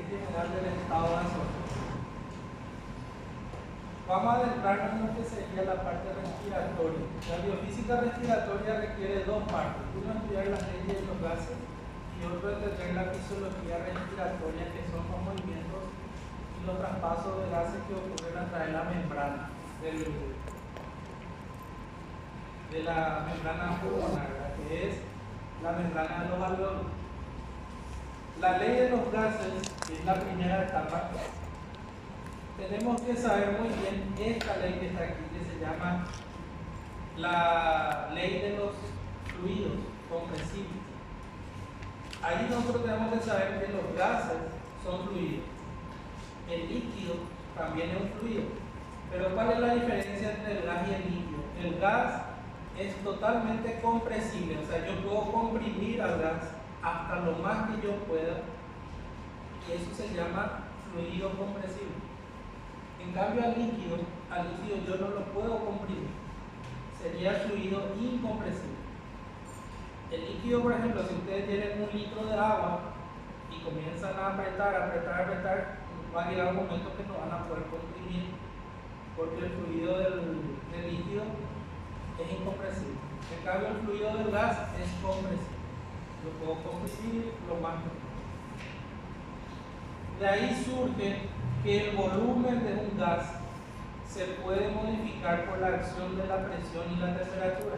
general del estado gaseoso. Vamos a adentrarnos en lo que sería la parte respiratoria. La biofísica respiratoria requiere dos partes. Uno, estudiar las leyes de los gases y otro, entender la fisiología respiratoria, que son los movimientos y los traspasos de gases que ocurren a través de la membrana de la membrana pulmonar, que es la membrana de los alveolos. La ley de los gases, que es la primera etapa, tenemos que saber muy bien esta ley que está aquí, que se llama la ley de los fluidos compresibles. Ahí nosotros tenemos que saber que los gases son fluidos. El líquido también es un fluido. Pero ¿cuál es la diferencia entre el gas y el líquido? El gas es totalmente compresible, o sea, yo puedo comprimir al gas hasta lo más que yo pueda, y eso se llama fluido compresible. En cambio, al líquido yo no lo puedo comprimir, sería fluido incompresible. El líquido, por ejemplo, si ustedes tienen 1 litro de agua y comienzan a apretar, va a llegar un momento que no van a poder comprimir, porque el fluido del líquido es incompresible. En cambio, el fluido del gas es compresible. Lo puedo comprimir lo más que puedo. De ahí surge que el volumen de un gas se puede modificar por la acción de la presión y la temperatura.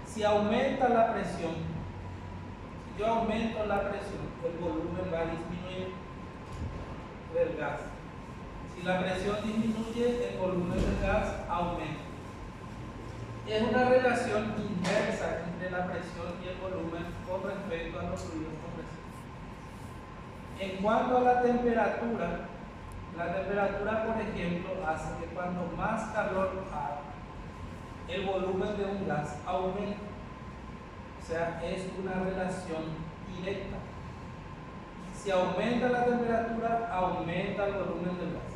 Si aumenta la presión, si yo aumento la presión, el volumen va a disminuir del gas. Si la presión disminuye, el volumen del gas aumenta. Es una relación inversa entre la presión y el volumen con respecto a los fluidos compresibles. En cuanto a la temperatura, por ejemplo, hace que cuanto más calor hay, el volumen de un gas aumenta. O sea, es una relación directa. Si aumenta la temperatura, aumenta el volumen del gas.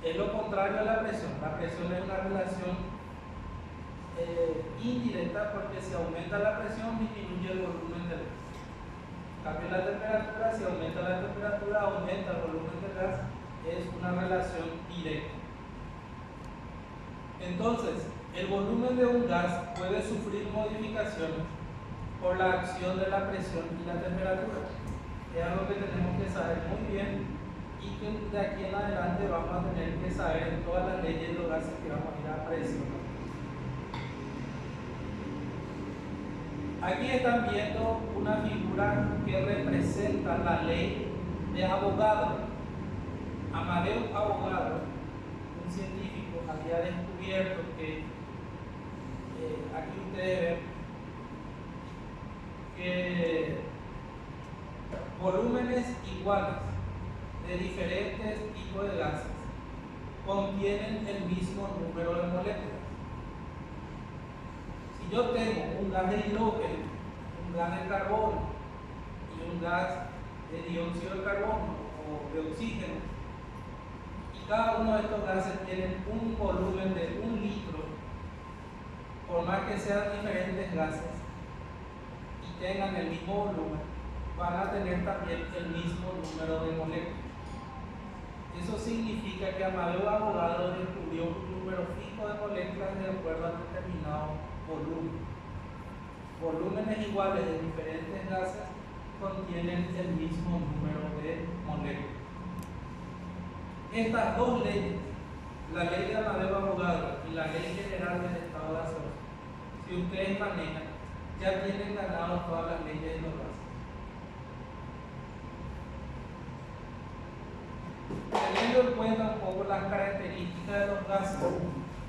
Es lo contrario a la presión. La presión es una relación indirecta, porque si aumenta la presión, disminuye el volumen del gas. En cambio, la temperatura, si aumenta la temperatura, aumenta el volumen del gas. Es una relación directa. Entonces, el volumen de un gas puede sufrir modificaciones por la acción de la presión y la temperatura. Es algo que tenemos que saber muy bien y que de aquí en adelante vamos a tener que saber en todas las leyes de los gases que vamos a ir apreciando. Aquí están viendo una figura que representa la ley de Avogadro. Amadeo Avogadro, un científico, había descubierto que aquí ustedes ven que volúmenes iguales de diferentes tipos de gases contienen el mismo número de moléculas. Si yo tengo un gas de hidrógeno, un gas de carbono y un gas de dióxido de carbono o de oxígeno, y cada uno de estos gases tienen un volumen de 1 litro, por más que sean diferentes gases y tengan el mismo volumen, van a tener también el mismo número de moléculas. Eso significa que Amadeo Avogadro descubrió un número fijo de moléculas de acuerdo a un determinado volumen. Volúmenes iguales de diferentes gases contienen el mismo número de moléculas. Estas dos leyes, la ley de Amadeo Avogadro y la ley general del estado gaseoso, si ustedes manejan, ya tienen ganado todas las leyes de los gases. Teniendo en cuenta un poco las características de los gases,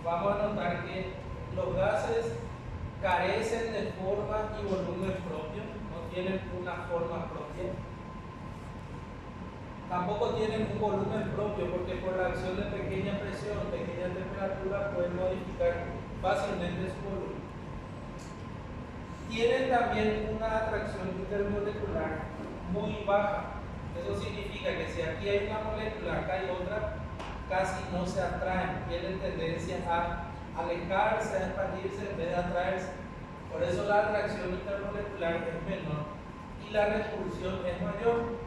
vamos a notar que los gases carecen de forma y volumen propios, no tienen una forma propia. Tampoco tienen un volumen propio, porque por la acción de pequeña presión, pequeña temperatura, pueden modificar fácilmente su volumen. Tienen también una atracción intermolecular muy baja. Eso significa que si aquí hay una molécula, acá hay otra, casi no se atraen, tienen tendencia a alejarse, a expandirse en vez de atraerse. Por eso la atracción intermolecular es menor y la repulsión es mayor.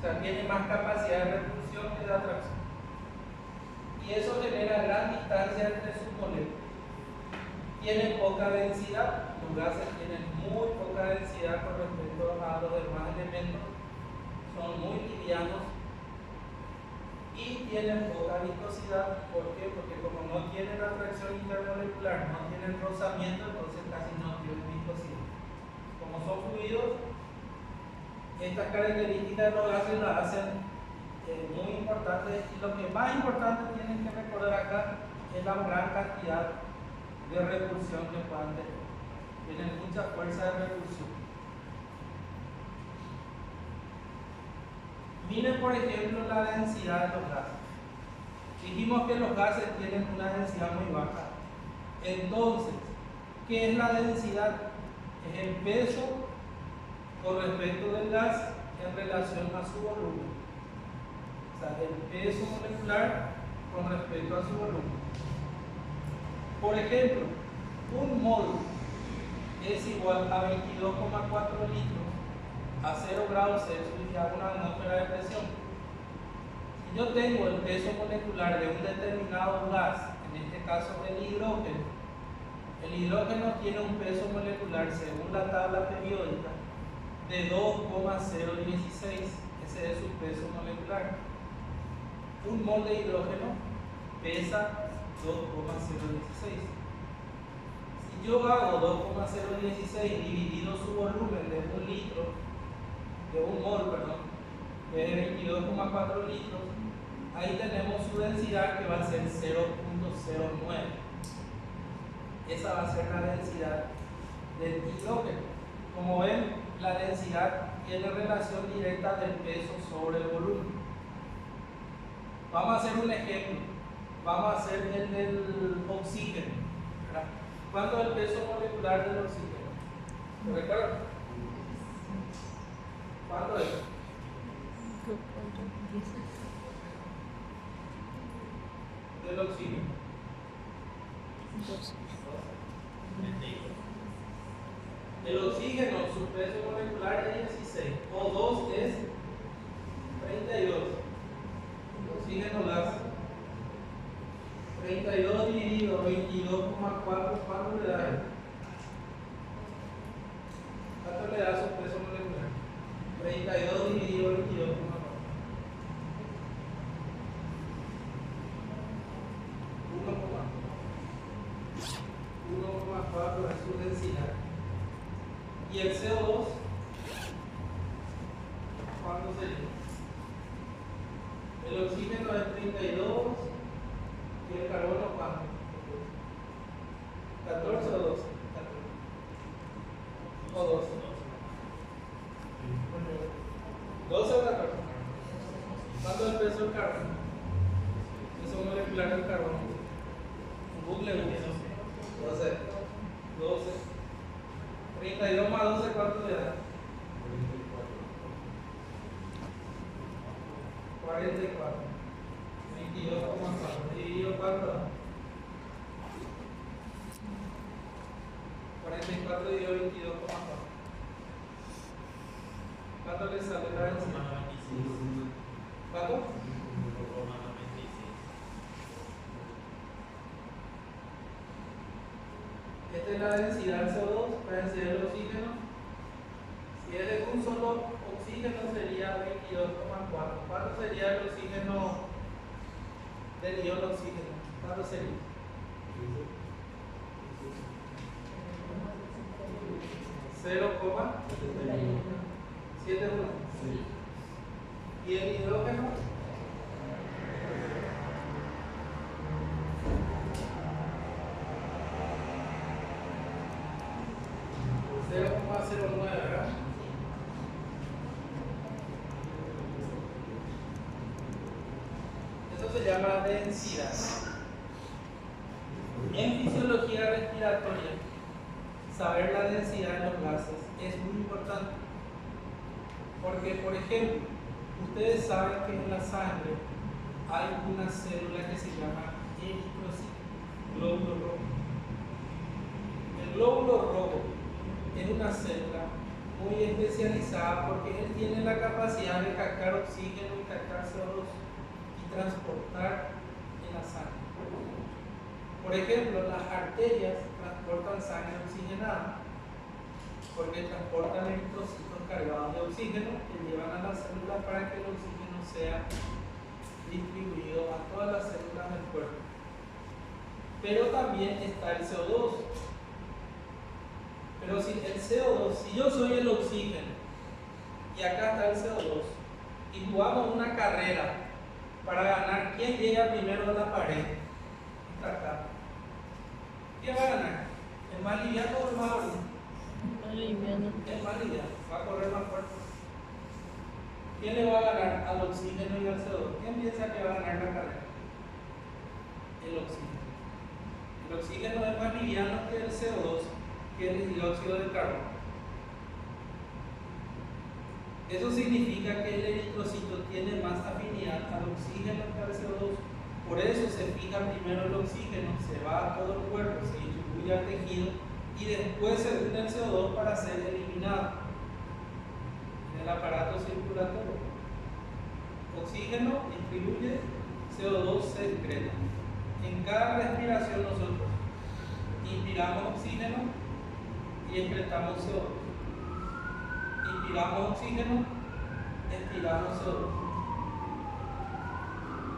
sea, tiene más capacidad de repulsión que de atracción. Y eso genera gran distancia entre sus moléculas. Tienen poca densidad, los gases tienen muy poca densidad con respecto a los demás elementos, son muy livianos y tienen poca viscosidad. ¿Por qué? Porque como no tienen atracción intermolecular, no tienen rozamiento, entonces casi no tienen viscosidad. Como son fluidos, estas características de los gases las hacen muy importantes, y lo que más importante tienen que recordar acá es la gran cantidad de repulsión que puedan tener. Tienen mucha fuerza de repulsión. Miren, por ejemplo, la densidad de los gases. Dijimos que los gases tienen una densidad muy baja. Entonces, ¿qué es la densidad? Es el peso con respecto del gas en relación a su volumen. O sea, el peso molecular con respecto a su volumen. Por ejemplo, un mol es igual a 22,4 litros a 0 grados Celsius y a una atmósfera de presión. Si yo tengo el peso molecular de un determinado gas, en este caso el hidrógeno tiene un peso molecular según la tabla periódica de 2,016. Ese es su peso molecular. Un mol de hidrógeno pesa 2,016. Si yo hago 2,016 dividido su volumen de un litro, de un mol, perdón, de 22,4 litros, ahí tenemos su densidad que va a ser 0,09. Esa va a ser la densidad del hidrógeno. Como ven, la densidad tiene relación directa del peso sobre el volumen. Vamos a hacer un ejemplo. Vamos a hacer el del oxígeno, ¿verdad? ¿Cuánto es el peso molecular del oxígeno? ¿Lo recuerdan? ¿Cuánto es? Del oxígeno. 12. El oxígeno, su peso molecular es 16. O2 es 32. El oxígeno gas. 32 dividido 22,4, ¿cuánto le da? ¿Cuánto le da su peso molecular? 32 dividido 22,4. 1,4 es su densidad. ¿Y el CO2? ¿Cuánto sería? El oxígeno es 32. ¿Y el carbono cuánto? 14 o 12. O 12. 12 o 14. ¿Cuánto es el peso del carbono? Peso molecular del carbono. Google 12. 12. 32 más 12, ¿cuánto le da? 44. 22,4. ¿Dividido cuánto da? 44 dividido 22,4. ¿Cuánto le sale la densidad? ¿Cuánto? Esta es la densidad del CO2, la densidad del oxígeno. Si es de un solo oxígeno sería 22,4. ¿Cuánto sería el oxígeno del ion oxígeno? ¿Cuánto sería? 0,71. ¿Y el hidrógeno? 0,09, ¿verdad? Eso se llama densidad. En fisiología respiratoria, saber la densidad de los gases es muy importante. Porque, por ejemplo, ustedes saben que en la sangre hay una célula que se llama eritrocito, glóbulo rojo. El glóbulo rojo es una célula muy especializada porque él tiene la capacidad de captar oxígeno y captar CO2 y transportar en la sangre. Por ejemplo, las arterias transportan sangre oxigenada porque transportan eritrocitos cargados de oxígeno que llevan a las células para que el oxígeno sea distribuido a todas las células del cuerpo. Pero también está el CO2. Pero si el CO2, si yo soy el oxígeno y acá está el CO2 y jugamos una carrera para ganar quién llega primero a la pared, está acá, ¿quién va a ganar? ¿El más liviano o el más gordo? El más liviano, va a correr más fuerte. ¿Quién le va a ganar al oxígeno y al CO2? ¿Quién piensa que va a ganar la carrera? El oxígeno. El oxígeno es más liviano que el CO2, que el dióxido de carbono. Eso significa que el eritrocito tiene más afinidad al oxígeno que al CO2. Por eso se fija primero el oxígeno, se va a todo el cuerpo, se distribuye al tejido y después se une el CO2 para ser eliminado en el aparato circulatorio. Oxígeno distribuye, CO2 se excreta. En cada respiración nosotros inspiramos oxígeno y excretamos CO2. Inspiramos oxígeno, expiramos CO2.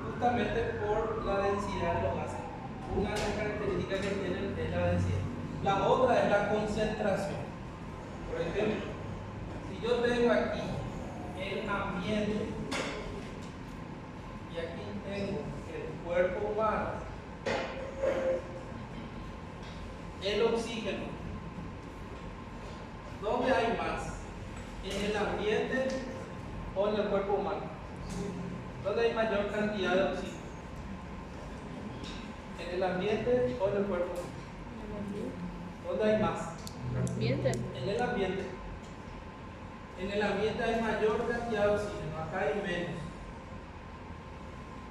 Justamente por la densidad de los gases. Una de las características que tienen es la densidad. La otra es la concentración. Por ejemplo, si yo tengo aquí el ambiente y aquí tengo el cuerpo humano, el oxígeno, ¿dónde hay más? ¿En el ambiente o en el cuerpo humano? ¿Dónde hay mayor cantidad de oxígeno? ¿En el ambiente o en el cuerpo humano? ¿Dónde hay más? Ambiente. En el ambiente. En el ambiente hay mayor cantidad de oxígeno, acá hay menos.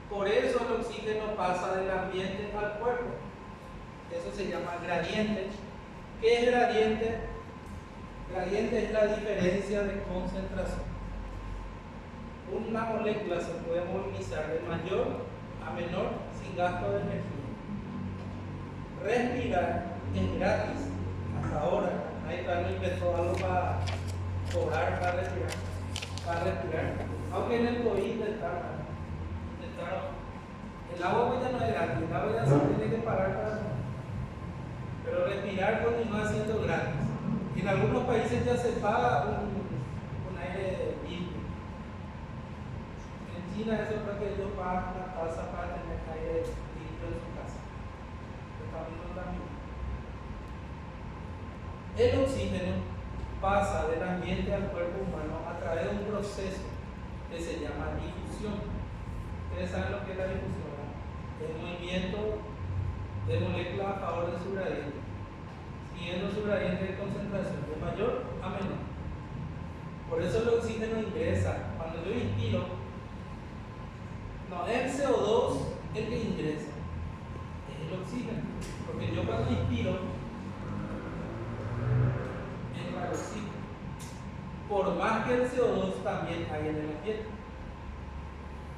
Por eso el oxígeno pasa del ambiente al cuerpo. Eso se llama gradiente. ¿Qué es gradiente? Gradiente es la diferencia de concentración. Una molécula se puede movilizar de mayor a menor sin gasto de energía. Respirar es gratis. Hasta ahora, nadie no inventó algo para cobrar para respirar. Aunque en el COVID intentaron. El agua pues ya no es gratis, el agua ya se tiene que pagar para tomar. Pero respirar continúa siendo gratis. En algunos países ya se paga un aire limpio. En China eso creo que ellos pagan una tasa para tener aire limpio en su casa. Pero también no también. El oxígeno pasa del ambiente al cuerpo humano a través de un proceso que se llama difusión. Ustedes saben lo que es la difusión, ¿no? El movimiento de moléculas a favor de su gradiente, siguiendo su gradiente de concentración de mayor a menor. Por eso el oxígeno ingresa. Cuando yo inspiro, no es el CO2 el que ingresa, es el oxígeno. Porque yo cuando inspiro, entra el oxígeno. Por más que el CO2 también hay en el ambiente.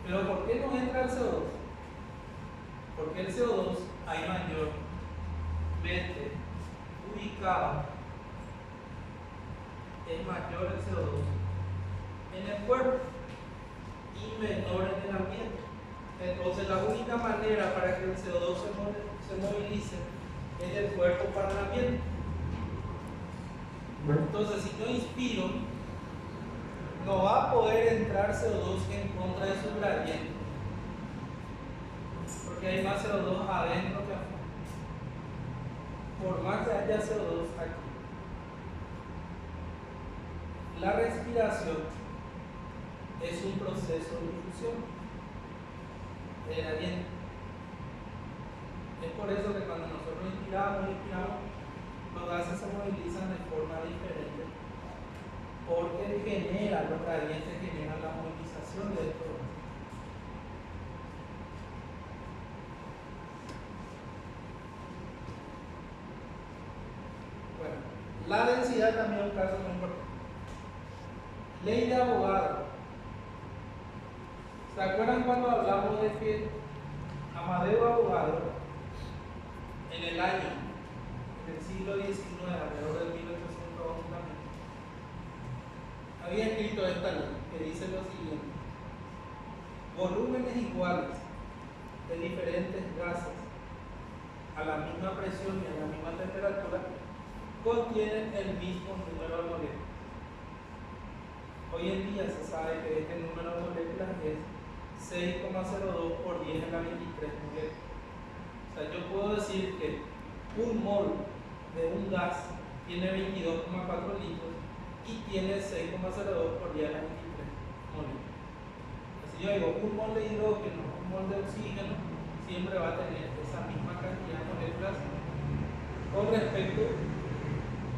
Pero ¿por qué no entra el CO2? Porque el CO2 hay mayormente ubicado, es mayor el CO2 en el cuerpo y menor en el ambiente. Entonces la única manera para que el CO2 se movilice es del cuerpo para el ambiente. Entonces si yo inspiro, no va a poder entrar CO2 en contra de su gradiente, porque hay más CO2 adentro que afuera. Por más que haya CO2 aquí. La respiración es un proceso de difusión de gradiente. Es por eso que cuando nosotros inspiramos, los gases se movilizan de forma diferente, porque los gradientes generan la movilización de estos gases. Bueno, la densidad también es un caso muy importante. Ley de abogado. ¿Se acuerdan cuando hablamos de que Amadeo Abogado, en el año del siglo XIX, alrededor del 1811 también, había escrito esta ley que dice lo siguiente: volúmenes iguales de diferentes gases a la misma presión y a la misma temperatura contienen el mismo número de moléculas. Hoy en día se sabe que este número de moléculas es 6,02 por 10 en la 23 moléculas. O sea, yo puedo decir que un mol de un gas tiene 22,4 litros y tiene 6,02 por 10 en la 23 moléculas. Si yo digo un mol de hidrógeno, un mol de oxígeno, siempre va a tener esa misma cantidad de moléculas con respecto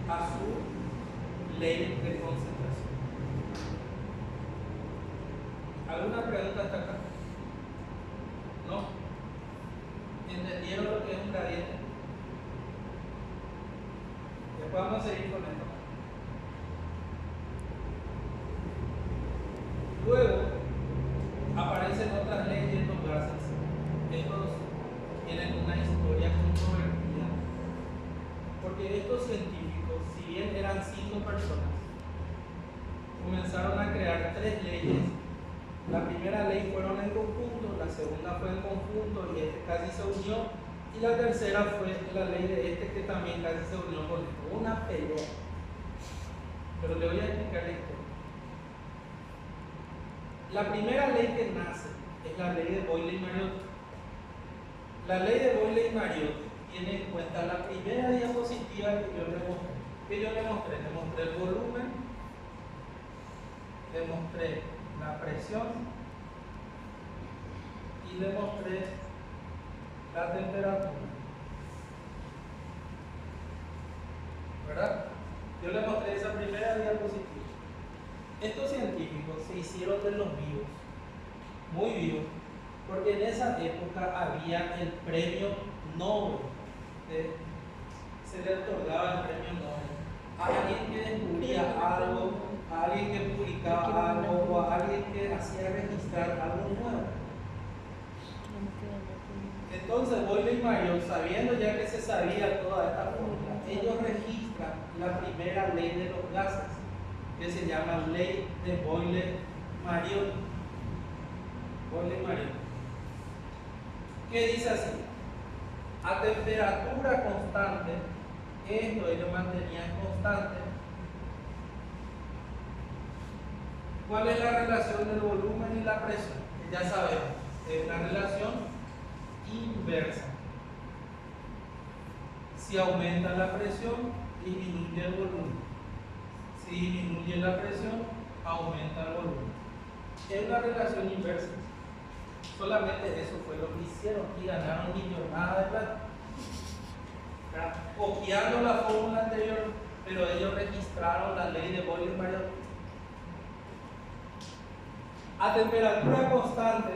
a su ley de concentración. ¿Alguna pregunta hasta acá? ¿No? ¿Entendieron lo que es un gradiente? Después vamos a seguir con esto. Luego aparecen otras leyes de los gases. Estos tienen una historia controvertida, porque estos científicos, si bien eran 5 personas, comenzaron a crear 3 leyes. La primera ley fueron en conjunto, la segunda fue en conjunto y este casi se unió, y la tercera fue la ley de este que también casi se unió con esto. Una pelea. Pero le voy a explicar la historia. La primera ley que nace es la ley de Boyle y Mariotte. La ley de Boyle y Mariotte tiene en cuenta la primera diapositiva que yo le mostré. Le mostré el volumen, le mostré la presión y le mostré la temperatura. ¿Verdad? Yo le mostré esa primera diapositiva. Estos científicos se hicieron de los vivos, muy vivos, porque en esa época había el premio Nobel. Se le otorgaba el premio Nobel a alguien que descubría algo, a alguien que publicaba algo o a alguien que hacía registrar algo nuevo. Entonces Boyle y Mariotte, sabiendo ya que se sabía toda esta fórmula, ellos registran la primera ley de los gases, que se llama ley de Boyle-Mariotte. Boyle-Mariotte. ¿Qué dice así? A temperatura constante, esto ellos mantenían constante. ¿Cuál es la relación del volumen y la presión? Ya sabemos, es una relación inversa. Si aumenta la presión, disminuye el volumen. Si disminuye la presión, aumenta el volumen. Es una relación inversa. Solamente eso fue lo que hicieron y ganaron millonadas de plata. Copiando la fórmula anterior, pero ellos registraron la ley de Boyle y Mariotte. A temperatura constante,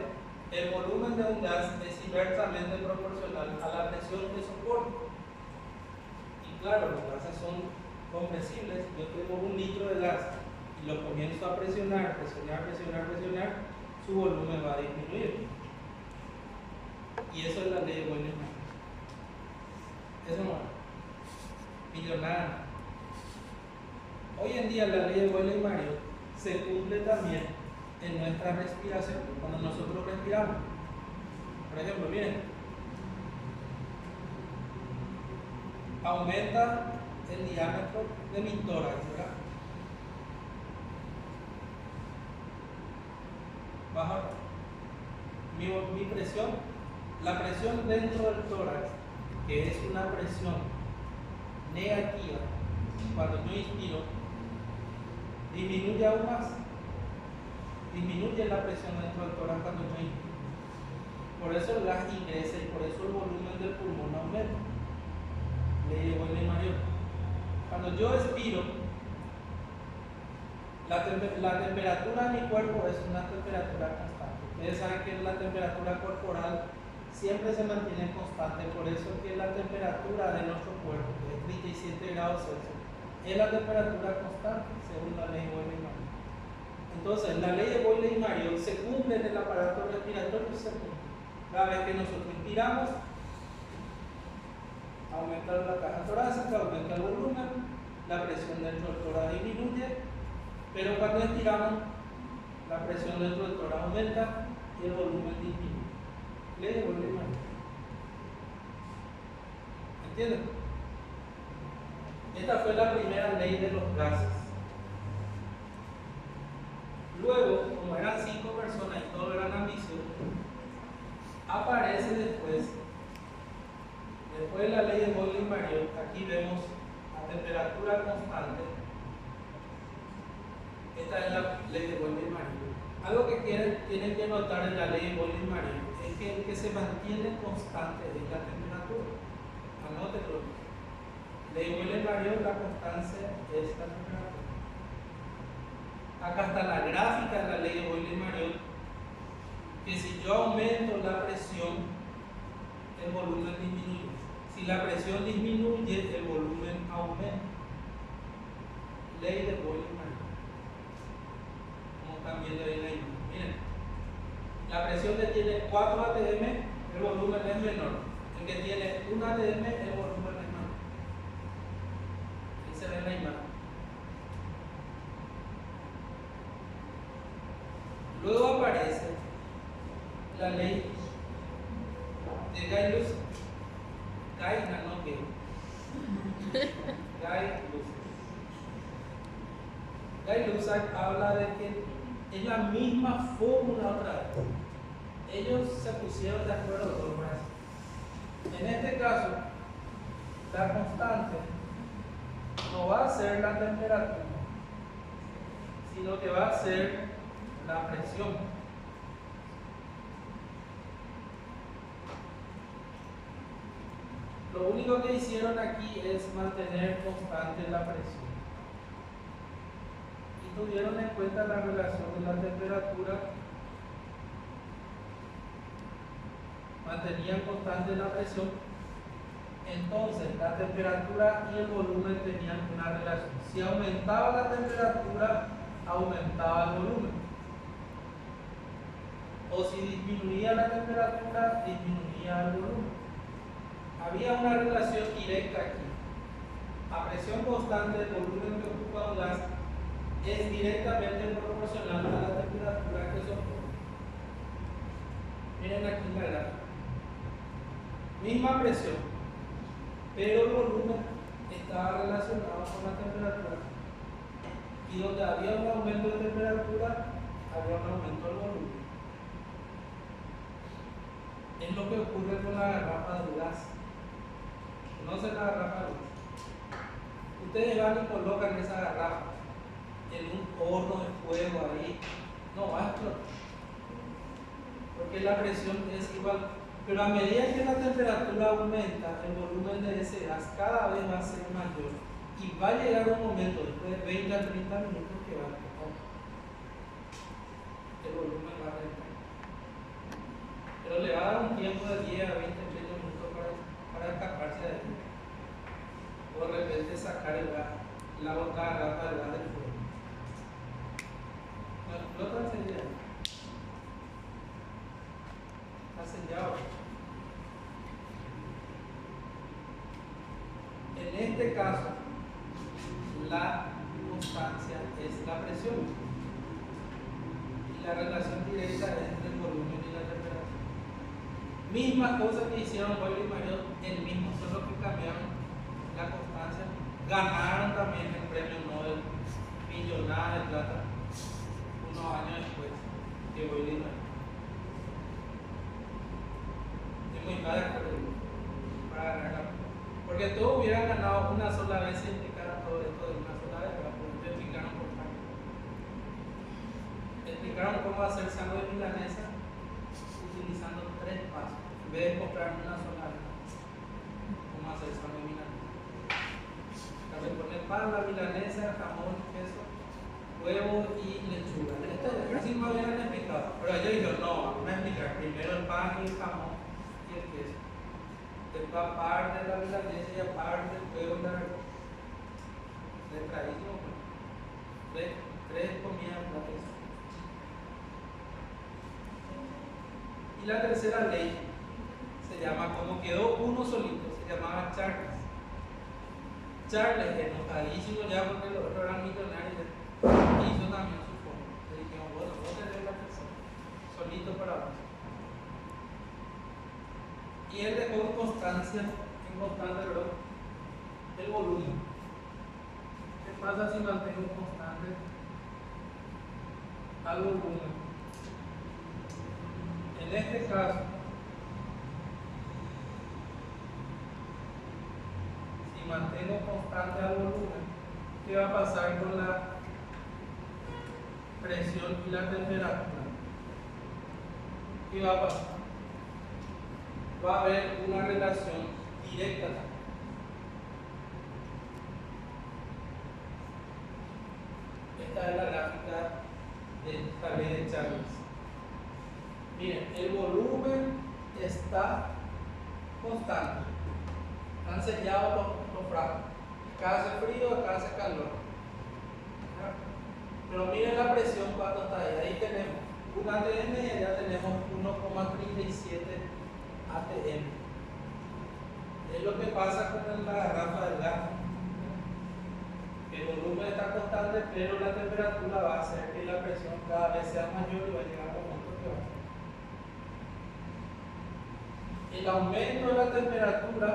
el volumen de un gas es inversamente proporcional a la presión que soporta. Y claro, los gases son compresibles. Yo tengo 1 litro de gas y lo comienzo a presionar, su volumen va a disminuir. Y eso es la ley de Boyle y Mariotte. Eso no es millonada. Hoy en día la ley de Boyle y Mariotte se cumple también en nuestra respiración, cuando nosotros respiramos. Por ejemplo, miren, aumenta el diámetro de mi tórax, ¿verdad? Baja mi presión, la presión dentro del tórax, que es una presión negativa, cuando yo inspiro, disminuye aún más. Disminuye la presión dentro del tórax cuando yo inspiro. Por eso el gas ingresa y por eso el volumen del pulmón aumenta. Ley de Boyle y Mariotte. Cuando yo expiro, la temperatura de mi cuerpo es una temperatura constante. Ustedes saben que la temperatura corporal siempre se mantiene constante, por eso es que la temperatura de nuestro cuerpo, que es 37 grados Celsius, es la temperatura constante, según la ley de Boyle y Mariotte. Entonces, la ley de Boyle y Mario se cumple en el aparato respiratorio, se cumple. Cada vez que nosotros inspiramos, aumenta la caja torácica, aumenta el volumen, la presión dentro del tórax disminuye, pero cuando expiramos, la presión dentro del tórax aumenta y el volumen disminuye. Ley de Boyle y Mario. ¿Entienden? Esta fue la primera ley de los gases. Luego, como eran 5 personas y todos eran ambiciosos, aparece después de la ley de Boyle y Mario. Aquí vemos a temperatura constante. Esta es la ley de Boyle y Mario. Algo que tienen que notar en la ley de Boyle y Mario es que el que se mantiene constante es la temperatura. Anótelo. Ley de Boyle y Mario, la constancia es la temperatura. Acá está la gráfica de la ley de Boyle y Mario, que si yo aumento la presión, el volumen disminuye. Si la presión disminuye, el volumen aumenta. Ley de Boyle y Mario. Como están viendo ahí en la imagen. Miren, la presión que tiene 4 atm, el volumen es menor. El que tiene 1 atm, el volumen es menor. Ahí se ve en la imagen. Luego aparece la ley de Guy-Lussac. No que Guy-Lussac habla de que es la misma fórmula otra vez. Ellos se pusieron de acuerdo con eso. En este caso, la constante no va a ser la temperatura, sino que va a ser la presión. Lo único que hicieron aquí es mantener constante la presión. Y tuvieron en cuenta la relación de la temperatura, mantenían constante la presión. Entonces, la temperatura y el volumen tenían una relación. Si aumentaba la temperatura, aumentaba el volumen. O si disminuía la temperatura, disminuía el volumen. Había una relación directa aquí. A presión constante, el volumen que ocupa un gas es directamente proporcional a la temperatura que soporta. Miren aquí la gráfica. Misma presión, pero el volumen estaba relacionado con la temperatura. Y donde había un aumento de temperatura, había un aumento del volumen. Es lo que ocurre con la garrafa del gas. ¿Conocen la garrafa del gas? Ustedes van y colocan esa garrafa en un horno de fuego ahí, no va a explotar, porque la presión es igual. Pero a medida que la temperatura aumenta, el volumen de ese gas cada vez va a ser mayor y va a llegar un momento, después de 20 a 30 minutos, que va a explotar. El volumen va a reventar. Pero le va a dar un tiempo de 10 a 20 minutos para escaparse de ahí. O de repente sacar el gas, la otra garrafa del gas del fuego. No explota enseguida. Está sellado. En este caso, la constancia es la presión y la relación directa entre el volumen y la temperatura. Mismas cosas que hicieron Boyle y Mario, el mismo, solo que cambiaron la constancia. Ganaron también el premio Nobel, millonada de plata, unos años después que Boyle y Mario. Muy mal para ganar, porque todos hubieran ganado una sola vez si explicaran todo esto de una sola vez, pero explicaron por qué. Explicaron cómo hacer sándwich de milanesa utilizando 3 pasos, en vez de comprar una sola vez. Cómo hacer sándwich de milanesa. Se pone pan, la milanesa, jamón, queso, huevo y lechuga. Esto casi no habían explicado, pero ellos dijeron, no, vamos a explicar primero el pan y el jamón y el queso. Después aparte de la milanesa y aparte el huevo y la verdura. Le traímos 3 comidas en la mesa. Y la tercera ley se llama, como quedó uno solito, se llamaba Charles. Charles, enojadísimo ya porque los otros eran millonarios, hizo también su fondo. Le dijeron, bueno, vos tenés la persona, solito para vos. Y él dejó en constante, el volumen. ¿Qué pasa si mantengo constante al volumen? En este caso, si mantengo constante al volumen, ¿qué va a pasar con la presión y la temperatura? ¿Qué va a pasar? Va a haber una relación directa. Esta es la gráfica de la ley de Charles. Miren, el volumen está constante. Han sellados los frascos. Acá hace frío, acá hace calor. Pero miren la presión cuando está ahí. Ahí tenemos un ATM y allá tenemos 1,37 ATM. Es lo que pasa con la garrafa del gas. El volumen está constante, pero la temperatura va a hacer que la presión cada vez sea mayor y va a llegar a un momento que va. El aumento de la temperatura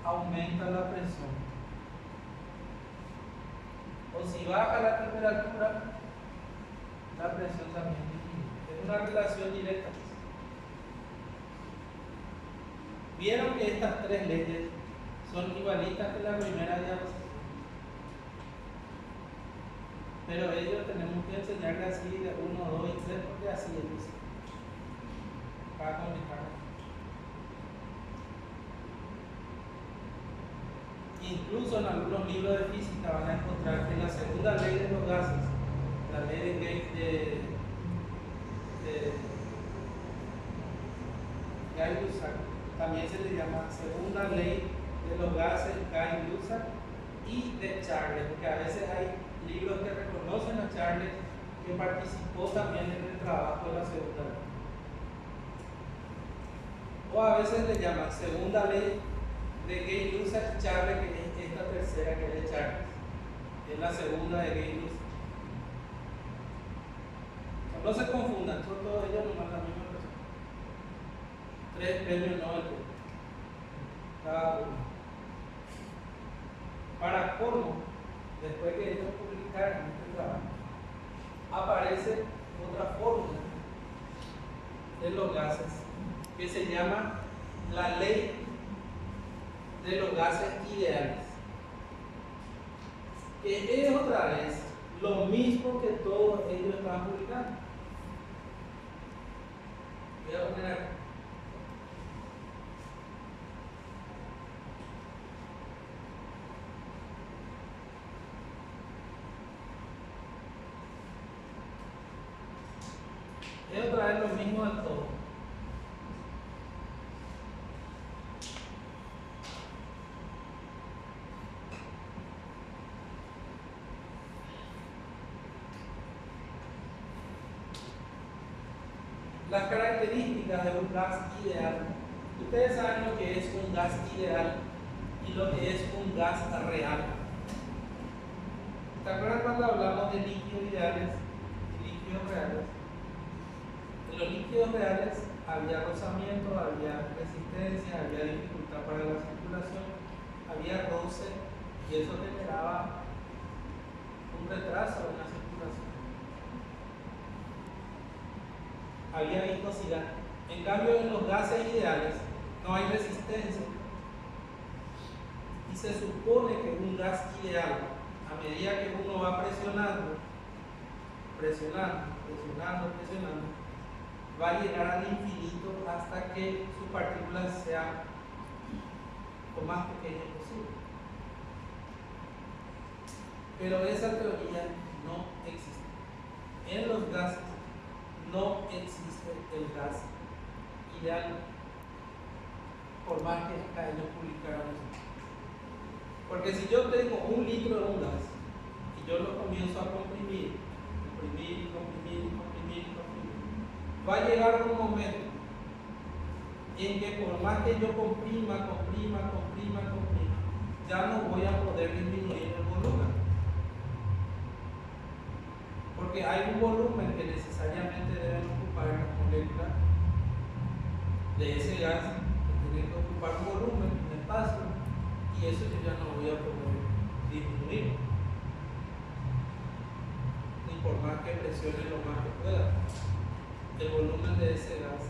aumenta la presión. O si baja la temperatura, la presión también disminuye. Es una relación directa. Vieron que estas tres leyes son igualitas que la primera diapositiva. Pero ellos tenemos que enseñarle así de 1, 2 y 3 porque así es. Para comunicar. Incluso en algunos libros de física van a encontrar que la segunda ley de los gases, la ley de Gay-Lussac, también se le llama segunda ley de los gases Gay-Lussac y de Charles, porque a veces hay libros que reconocen a Charles que participó también en el trabajo de la segunda ley. O a veces le llaman segunda ley de Gay-Lussac Charles, que es esta tercera que es de Charles, es la segunda de Gay-Lussac. No se confundan, son todos ellos nomás la misma persona. 3 premios Nobel cada uno. Para colmo, después que ellos publicaron este trabajo, aparece otra fórmula de los gases que se llama la ley de los gases ideales, que es otra vez lo mismo que todos ellos están publicando. Voy a poner aquí. Es otra vez lo mismo de todo. Las características de un gas ideal. Ustedes saben lo que es un gas ideal y lo que es un gas real. ¿Se acuerdan cuando hablamos de líquidos ideales y líquidos reales? En los líquidos reales había rozamiento, había resistencia, había dificultad para la circulación, había roce y eso generaba un retraso en la circulación. Había viscosidad. En cambio, en los gases ideales no hay resistencia. Y se supone que un gas ideal, a medida que uno va presionando, va a llegar al infinito hasta que sus partículas sean lo más pequeñas posible. Pero esa teoría no existe. En los gases no existe el gas ideal, por más que acá ellos publicaron eso. Porque si yo tengo 1 litro de un gas y yo lo comienzo a comprimir, va a llegar un momento en que por más que yo comprima, ya no voy a poder disminuir el volumen. Porque hay un volumen que necesariamente deben ocupar las moléculas de ese gas, que tienen que ocupar un volumen, un espacio, y eso yo ya no voy a poder disminuir, ni por más que presione lo más que pueda. El volumen de ese gas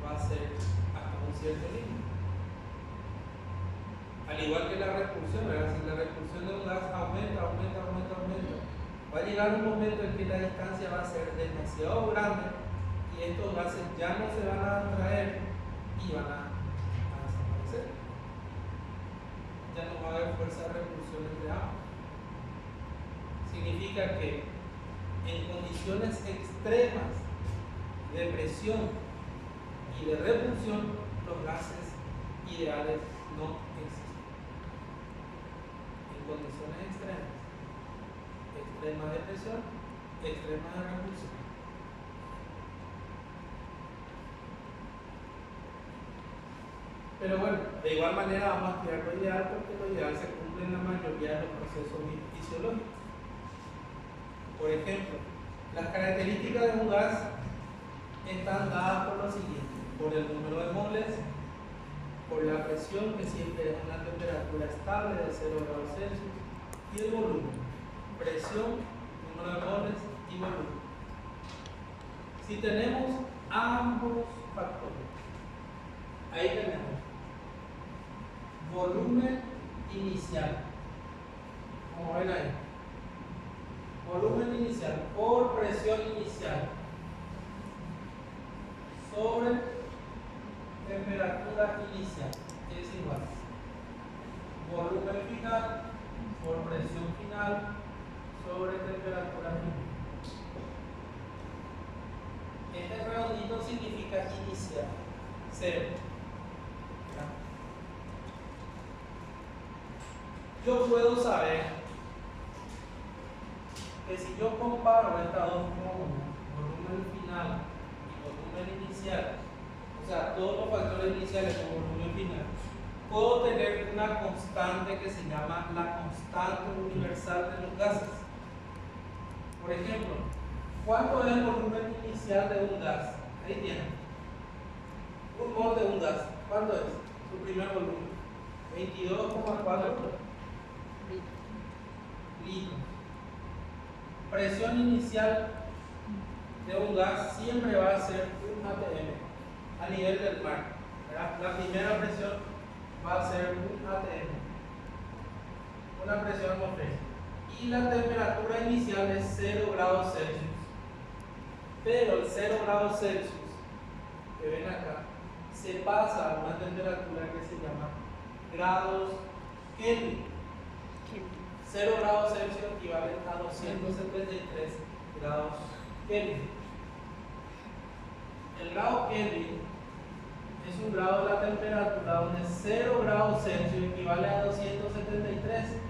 va a ser hasta un cierto límite. Al igual que la repulsión, ¿verdad? Si la repulsión de un gas aumenta, va a llegar un momento en que la distancia va a ser demasiado grande y estos gases ya no se van a atraer y van a desaparecer. Ya no va a haber fuerza de repulsión entre ambos. Significa que en condiciones extremas de presión y de repulsión, los gases ideales no existen. En condiciones extremas de presión, extremas de repulsión. Pero bueno, de igual manera vamos a estudiar lo ideal porque lo ideal se cumple en la mayoría de los procesos fisiológicos. Por ejemplo, las características de un gas están dadas por lo siguiente: por el número de moles, por la presión, que siempre es una temperatura estable de 0 grados Celsius, y el volumen. Presión, número de moles y volumen. Si tenemos ambos factores, ahí tenemos volumen inicial, como ven ahí, volumen inicial por presión inicial sobre temperatura inicial, es igual volumen final por presión final sobre temperatura final. Este redondito significa inicial, 0. Yo puedo saber que si yo comparo estas dos fórmulas, volumen final y volumen inicial, o sea, todos los factores iniciales con volumen final, puedo tener una constante que se llama la constante universal de los gases. Por ejemplo, ¿cuánto es el volumen inicial de un gas? Ahí tienen. Un mol de un gas, ¿cuánto es? Su primer volumen. 22,4 litros. Presión inicial de un gas siempre va a ser un atm a nivel del mar, ¿verdad? La primera presión va a ser un atm, una presión atmosférica, y la temperatura inicial es 0 grados Celsius. Pero el 0 grados Celsius que ven acá se pasa a una temperatura que se llama grados Kelvin. 0 grados Celsius equivale a 273 grados Kelvin. El grado Kelvin es un grado de la temperatura donde 0 grados Celsius equivale a 273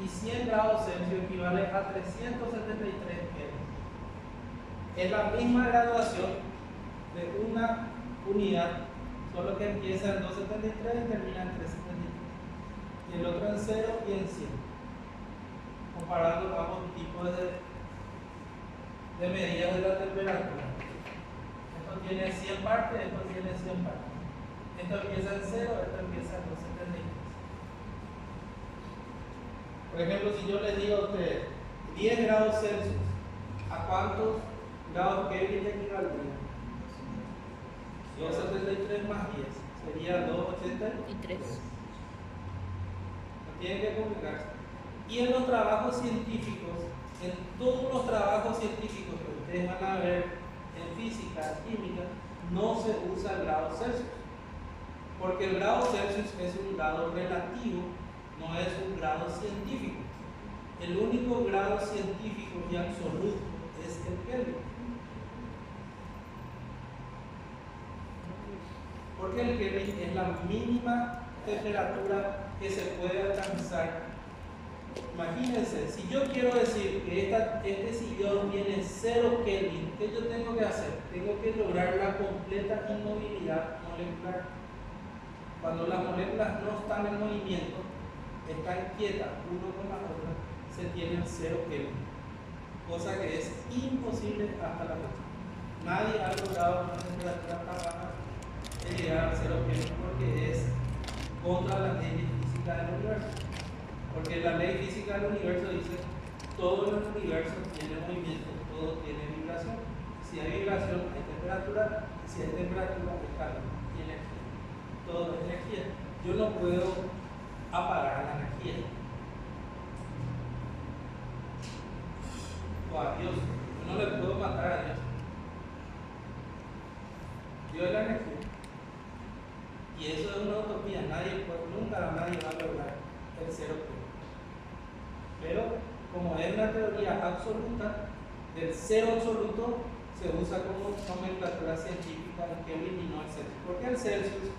y 100 grados Celsius equivale a 373 Kelvin. Es la misma graduación de una unidad, solo que empieza en 273 y termina en 373. Y el otro en 0 y en 100. Comparando ambos tipos de medidas de la temperatura. Esto tiene 100 partes, esto tiene 100 partes. Esto empieza en 0, esto empieza en 273. Por ejemplo, si yo les digo a ustedes 10 grados Celsius, ¿a cuántos grados Kelvin equivaldría? 273 más 10 sería 283. No tiene que complicarse. Y en los trabajos científicos, en todos los trabajos científicos que ustedes van a ver en física, química, no se usa el grado Celsius. Porque el grado Celsius es un grado relativo, no es un grado científico. El único grado científico y absoluto es el Kelvin. Porque el Kelvin es la mínima temperatura que se puede alcanzar Imagínense, si yo quiero decir que este sillón tiene 0 Kelvin, ¿qué yo tengo que hacer? Tengo que lograr la completa inmovilidad molecular. Cuando las moléculas no están en movimiento, están quietas uno con la otra, se tienen 0 Kelvin, cosa que es imposible hasta la fecha. Nadie ha logrado una temperatura tan baja de llegar a 0 Kelvin porque es contra las leyes físicas del universo. Porque la ley física del universo dice todo el universo tiene movimiento, todo tiene vibración. Si hay vibración hay temperatura, si hay temperatura hay calor y energía. Todo es energía. Yo no puedo apagar la energía. O a Dios. Yo no le puedo matar a Dios. Dios es la energía. Y eso es una utopía. Nunca nadie va a lograr el 0 Kelvin. Pero como es una teoría absoluta, del 0 absoluto se usa como nomenclatura científica en Kelvin y no el Celsius. Porque el Celsius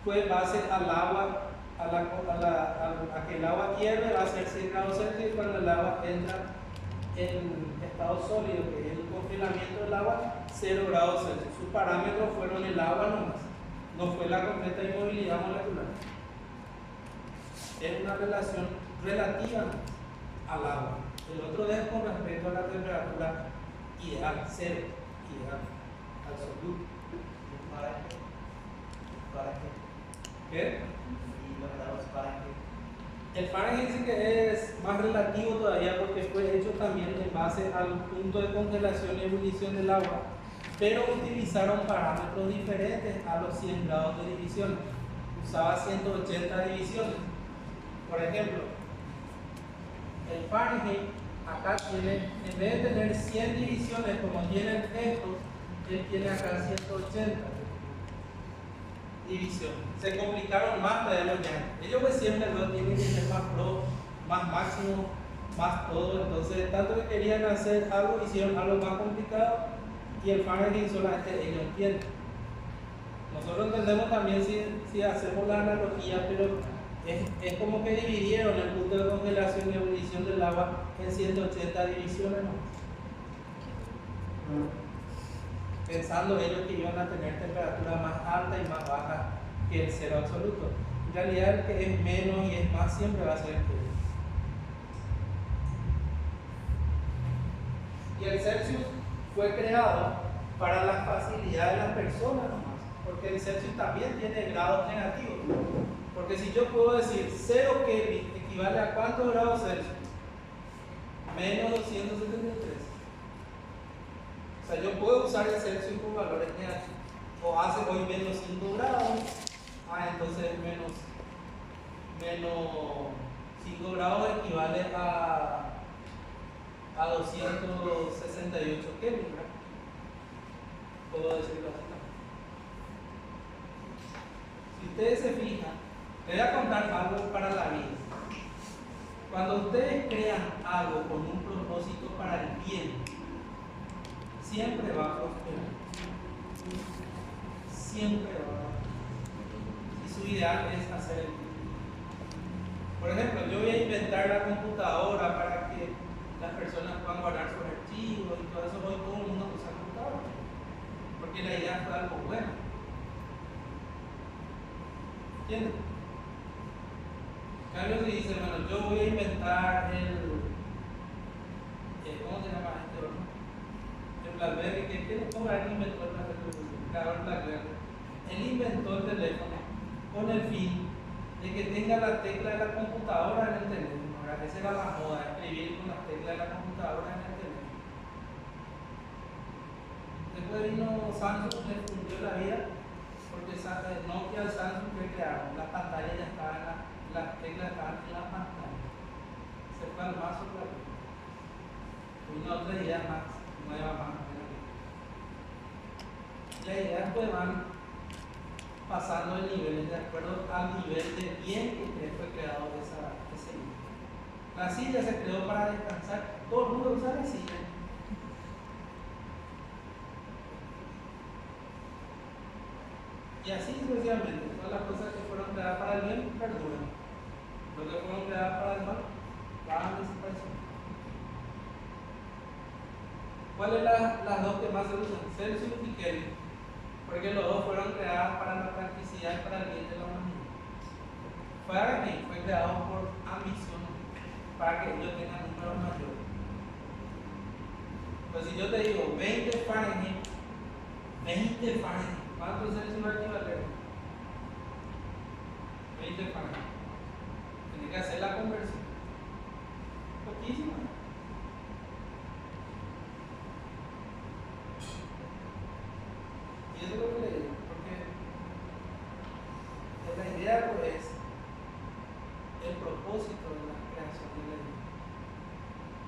fue base al agua, a que el agua hierve va a ser 100 grados Celsius, y cuando el agua entra en estado sólido, que es el congelamiento del agua, 0 grados Celsius. Sus parámetros fueron el agua nomás, no fue la completa inmovilidad molecular. Es una relación relativa al agua. El otro es con respecto a la temperatura ideal, 0, ideal, absoluto. ¿Qué? El Fahrenheit sí que es más relativo todavía porque fue hecho también en base al punto de congelación y ebullición del agua, pero utilizaron parámetros diferentes a los 100 grados de división. Usaba 180 divisiones. Por ejemplo, el Fahrenheit acá tiene, en vez de tener 100 divisiones como tienen estos, él tiene acá 180 divisiones. Se complicaron más todavía los yankees. Ellos pues siempre lo tienen que ser más pro, más máximo, más todo. Entonces, tanto que querían hacer algo, hicieron algo más complicado y el Fahrenheit solamente ellos entienden. Nosotros entendemos también si hacemos la analogía, pero es como que dividieron el punto de congelación y ebullición del agua en 180 divisiones, ¿no? Pensando ellos que iban a tener temperatura más alta y más baja que el 0 absoluto. En realidad el que es menos y es más siempre va a ser el que es. Y el Celsius fue creado para la facilidad de las personas nomás, porque el Celsius también tiene grados negativos. Porque si yo puedo decir 0 Kelvin equivale a ¿cuántos grados Celsius? Menos 273. O sea, yo puedo usar el Celsius con valores negativos. O hace hoy menos 5 grados. Entonces menos 5 grados equivale a 268 Kelvin, ¿verdad? Puedo decirlo así. Si ustedes se fijan, les voy a contar algo para la vida. Cuando ustedes crean algo con un propósito para el bien, siempre va a prosperar. Siempre va a prosperar. Y su ideal es hacer el bien. Por ejemplo, yo voy a inventar la computadora para que las personas puedan guardar sus archivos y todo eso. Hoy todo el mundo usa computadora. Porque la idea fue algo bueno. ¿Entienden? Carlos dice, bueno, yo voy a inventar ¿cómo se llama este horno? El BlackBerry, ¿cómo era el inventor de la Carlos BlackBerry? Él inventó el teléfono con el fin de que tenga la tecla de la computadora en el teléfono, ¿verdad? Esa era la moda, escribir con las teclas de la computadora en el teléfono. Después vino Samsung, le fundió la vida, porque Nokia y Samsung que crearon, las pantallas ya estaban las teclas estaban en la pantalla. Se fue al más otra vez. Vino otra idea más nueva, más buena. Las ideas pues van pasando de niveles de acuerdo al nivel de bien que fue creado ese nivel. La silla se creó para descansar. Todo el mundo usa la silla. Y así sucesivamente. Todas las cosas que fueron creadas para el bien perduran. Lo que fueron creadas para el mal va ¿Cuáles son las dos que más se usan? Celsius y Kelvin. Porque los dos fueron creados para la practicidad y para el bien de la humanidad. Fahrenheit fue creado por ambición, para que ellos tengan números mayores. Pues si yo te digo 20 Fahrenheit, ¿cuánto Celsius va a equivaler? 20 Fahrenheit. Tiene que hacer la conversión. Poquísima. Y eso es lo que le digo, porque la idea pues, es el propósito de la creación de la ley.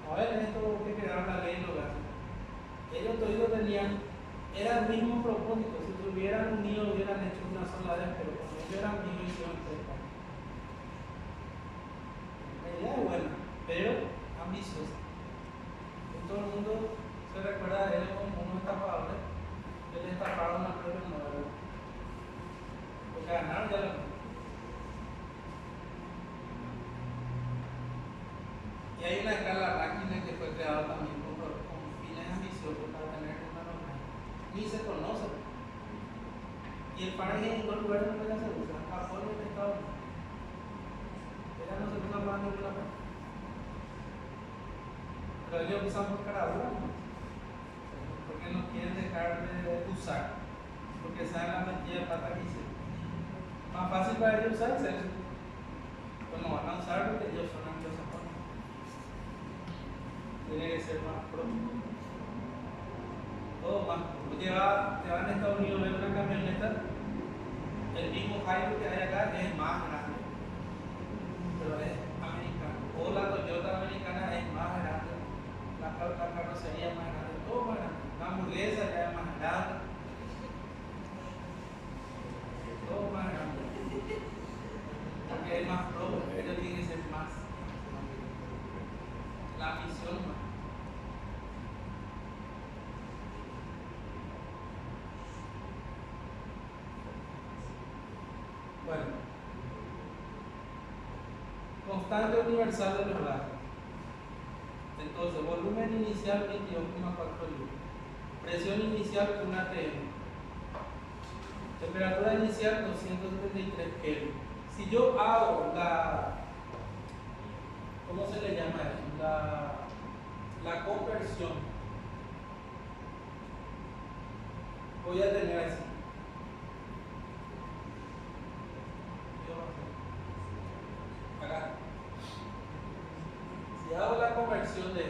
A ver, en esto que crearon la ley los gases. Ellos todos tenían, era el mismo propósito. Si se hubieran unido, hubieran hecho una sola vez, pero como ellos eran amigos, hicieron tres partes. La idea es buena, pero ambiciosa. Y todo el mundo se recuerda de ellos como unos estafadores que le estafaron al propio modelo. Porque ganaron ya la cosa. Y hay una escala máquina que fue creada también con fines ambiciosos para tener una normal. Ni se conoce. Y el Fahrenheit en dos lugares no se usa. En Japón y en Estados Unidos. Ella no se usa más en ninguna parte. Pero ellos usan por caradura, ¿no? Porque no quieren dejar de usar. Porque saben la mentira de pata que hicieron. Más fácil para ellos usar Celsius. Pues no van a usar porque ellos son anglosajones. Tiene que ser más propio. Todo más. Te vas a Estados Unidos a ver una camioneta, el mismo Hilux que hay acá es más grande, pero es americano. O la Toyota americana es más grande, la carrocería es más grande, todo más grande. La hamburguesa ya es más grande, todo más grande. Porque es más propio, ellos tienen que ser más. La misión más. Bueno, constante universal de los gases. Entonces, volumen inicial 22,4 litros. Presión inicial 1 atm. Temperatura inicial 273 Kelvin. Si yo hago ¿cómo se le llama eso? La conversión, voy a tener así. Acá. Si hago la conversión de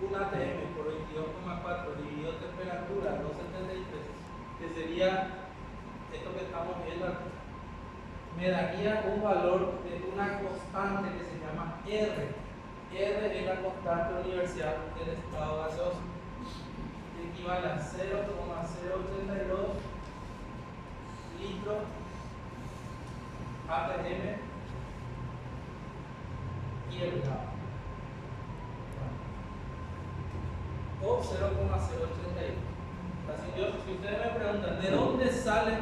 1 atm por 22,4 dividido temperatura 273, que sería esto que estamos viendo aquí, me daría un valor de una constante que se llama R. R es la constante universal del estado gaseoso, que equivale a 0,082 litros atm y el grado. O 0,082. Si ustedes me preguntan ¿de dónde sale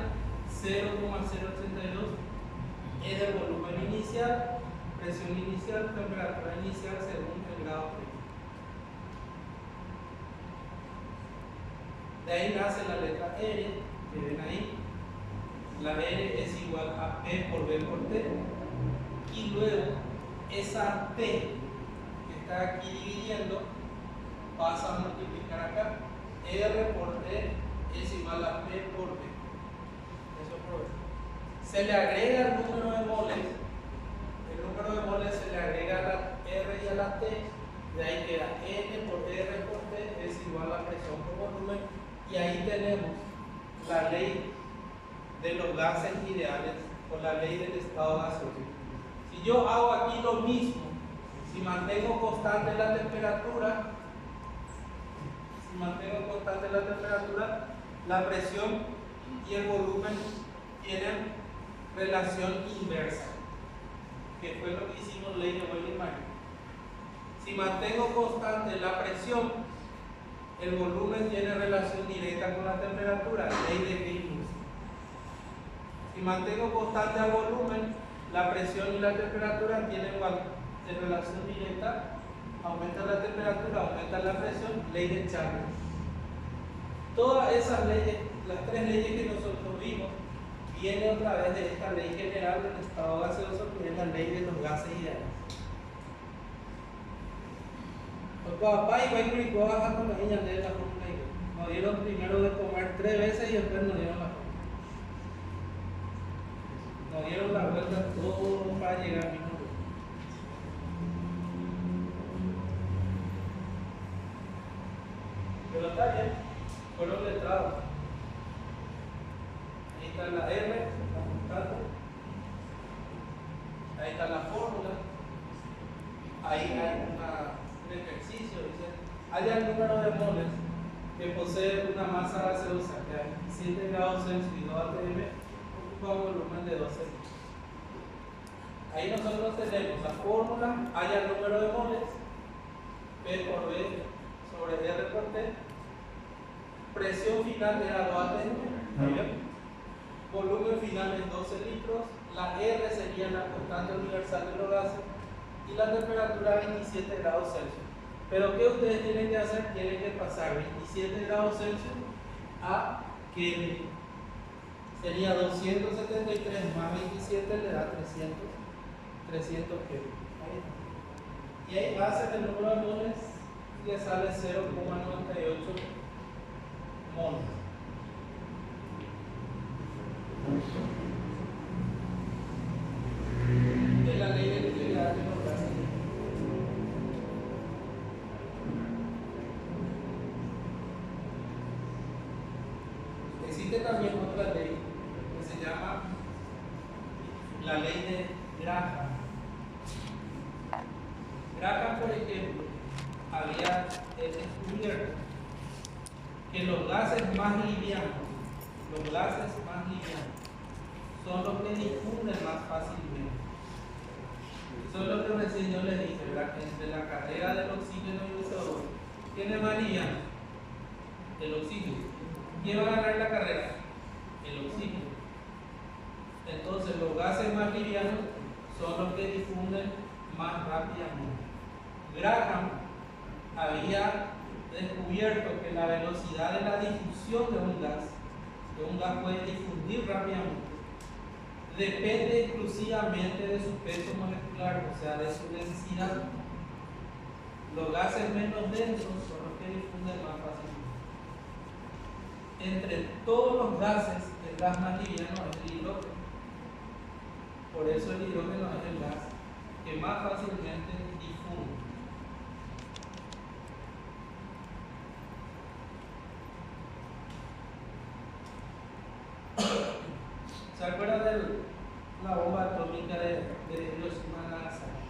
0,082? Es del volumen inicial, presión inicial, temperatura inicial según el grado frío. De ahí nace la letra R, que ven ahí. La R es igual a P por B por T. Y luego esa T que está aquí dividiendo pasa a multiplicar acá. R por T es igual a P por B. Eso por B. Se le agrega el número de moles. El número de moles se le agrega a la R y a la T. De ahí queda N por R por T es igual a presión por volumen. Y ahí tenemos la ley de los gases ideales o la ley del estado gaseoso. Si yo hago aquí lo mismo, si mantengo constante la temperatura, la presión y el volumen tienen relación inversa, que fue lo que hicimos ley de Boyle-Maillard. Si mantengo constante la presión, el volumen tiene relación directa con la temperatura, ley de Green. Si mantengo constante el volumen, la presión y la temperatura tienen relación directa aumenta la temperatura, aumenta la presión, ley de Charles. Todas esas leyes, las tres leyes que nosotros vimos, viene otra vez de esta ley general del estado gaseoso, que es la ley de los gases ideales. Papá y Baikuri bajan con la niña de la fórmula. Nos dieron primero de comer 3 veces y después nos dieron la fórmula. Nos dieron la vuelta todo para llegar al mismo lugar. Pero está bien, fueron letrados. Ahí está la R, la constante. Ahí está la fórmula. Ahí hay un ejercicio, dice, haya el número de moles que posee una masa gaseosa que a 27 grados Celsius y 2 atm ocupa un volumen de 12 litros. Ahí nosotros tenemos la fórmula, haya el número de moles, P por V sobre R por T, presión final era 2 atm, volumen final es 12 litros, la R sería la constante universal de los gases y la temperatura 27 grados Celsius. Pero ¿qué ustedes tienen que hacer? Tienen que pasar 27 grados Celsius a Kelvin. Sería 273 más 27 le da 300 Kelvin. Y ahí hacen el número de moles y le sale 0,98 moles. Es la ley de liquidez de los gases. Existe también otra ley que se llama la ley de Graham. Graham, por ejemplo, había descubierto que los gases más livianos son los que difunden más fácilmente. Eso es lo que recién yo les dije, ¿verdad? Entre la carrera del oxígeno y el CO2, ¿quién es más liviano? El oxígeno. ¿Quién va a ganar la carrera? El oxígeno. Entonces, los gases más livianos son los que difunden más rápidamente. Graham había descubierto que la velocidad de la difusión de un gas puede difundir rápidamente, depende exclusivamente de su peso molecular, o sea, de su densidad. Los gases menos densos son los que difunden más fácilmente. Entre todos los gases, el gas más liviano es el hidrógeno. Por eso el hidrógeno es el gas que más fácilmente difunde. ¿Se acuerdan de la bomba atómica de Hiroshima y Nagasaki?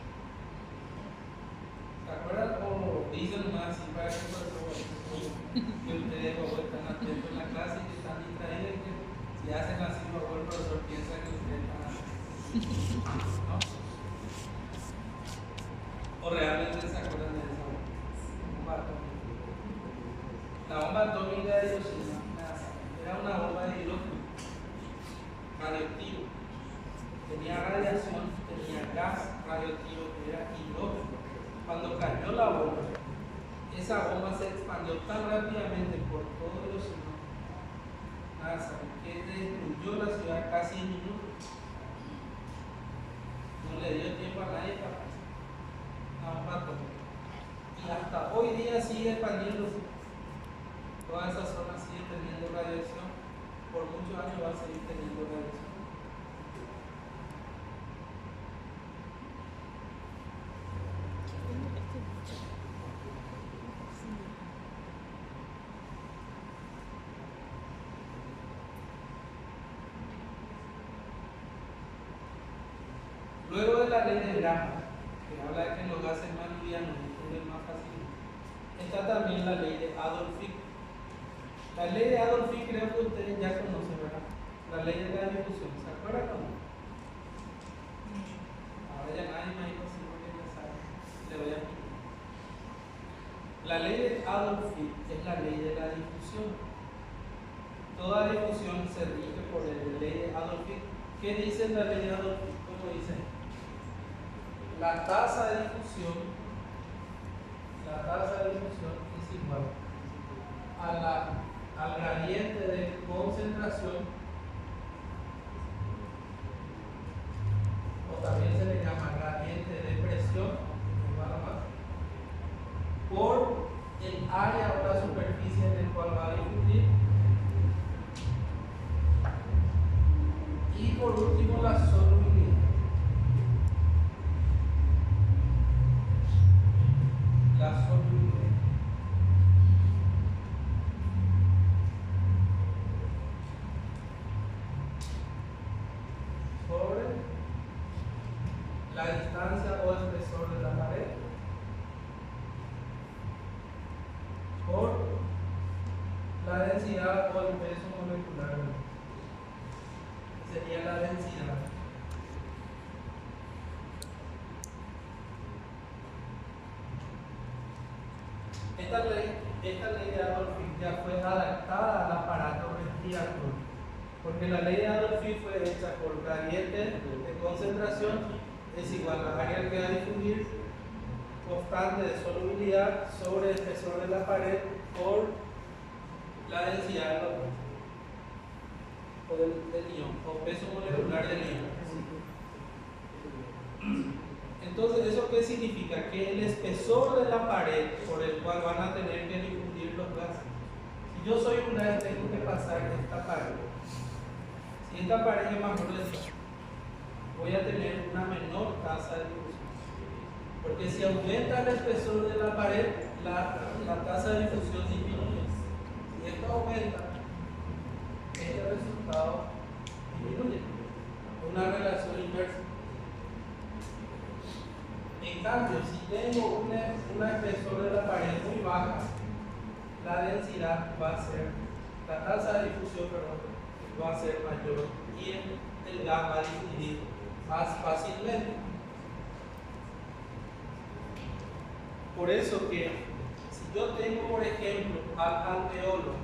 ¿Se acuerdan? O dicen más así para que ustedes están atentos en la clase y que están distraídos y que si hacen así, el profesor piensa que ustedes están así. ¿No? ¿O realmente se acuerdan de esa bomba atómica? La bomba atómica de Hiroshima y Nagasaki era una bomba de hidrógeno radioactivo, tenía radiación, tenía gas radioactivo que era hidrógeno. Cuando cayó la bomba, esa bomba se expandió tan rápidamente por todo Hiroshima que destruyó la ciudad casi en minutos. No le dio tiempo a nadie para la bomba atómica. Y hasta hoy día sigue expandiéndose. Toda esa zona sigue teniendo radiación. Por muchos años va a seguir teniendo radiación. Luego de la ley de Graham, que habla de que los gases más livianos difunden más fácilmente, está también la ley de Adolf Fick. La ley de Adolf Fick creo que ustedes ya conocen, ¿verdad? La ley de la difusión, ¿se acuerdan o no? Ahora ya nadie me dijo así porque ya sabe. Le voy a explicar. La ley de Adolf Fick es la ley de la difusión. Toda difusión se rige por la ley de Adolf Fick. ¿Qué dice la ley de Adolf Fick? ¿Cómo dice? La tasa de difusión la tasa de difusión es igual al gradiente de concentración, o también se le llama gradiente de presión, igual a más, por el área o la superficie en el cual va a difundir. Y por último, la solubilidad. La solubilidad. Sobre la distancia o espesor de la pared por la densidad o el peso molecular. Sería la densidad. Esta ley de Adolphe ya fue adaptada al aparato respiratorio, porque la ley de Adolphe fue hecha por gradiente de concentración es igual a área que va a difundir, constante de solubilidad sobre el espesor de la pared por la densidad del ion, o peso molecular del ion. Entonces, ¿eso qué significa? Que el espesor de la pared por el cual van a tener que difundir los gases. Si yo soy un gas, tengo que pasar esta pared. Si esta pared es más gruesa, voy a tener una menor tasa de difusión. Porque si aumenta el espesor de la pared, la tasa de difusión disminuye. Si esto aumenta, este resultado disminuye. Una relación inversa. En cambio, si tengo una espesor de la pared muy baja, la densidad va a ser, la tasa de difusión, va a ser mayor y el gas va a difundir más fácilmente. Por eso que si yo tengo, por ejemplo, al alveolo,